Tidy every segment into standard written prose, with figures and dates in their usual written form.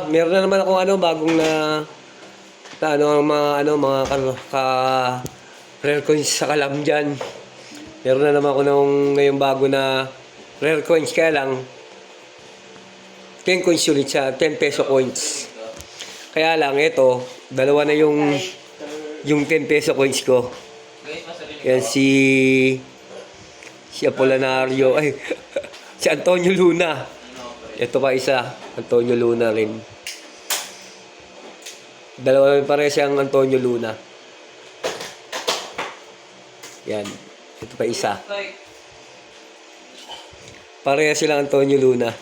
Meron na naman akong bagong mga rare coins sa kalam dyan. Meron na naman ako ngayong bago na rare coins, kaya lang 10 coins ulit siya, 10 peso coins. Kaya lang ito, dalawa na yung 10 peso coins ko. Yan si Apolinario, si Antonio Luna. Ito pa isa, Antonio Luna rin. Dalawa pareho siyang Antonio Luna. Yan, ito pa isa. Pareho silang Antonio Luna.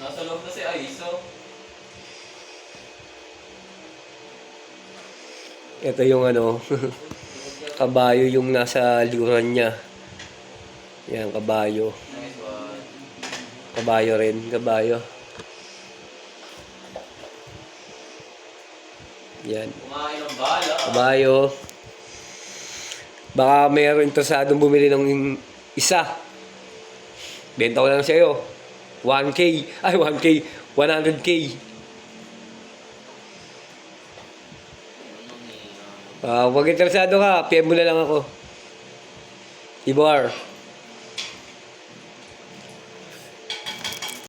Nasa loob na si Aiso. Ito yung kabayo yung nasa likuran niya. Yan, kabayo. Nice one. Kabayo rin, kabayo. Yan. Kumain ng bala. Kabayo. Baka mayroon interesadong bumili ng isa. Benta ko lang sa'yo. 1K. 100K. Pag interesado ka, PM mo na lang ako. Ibar.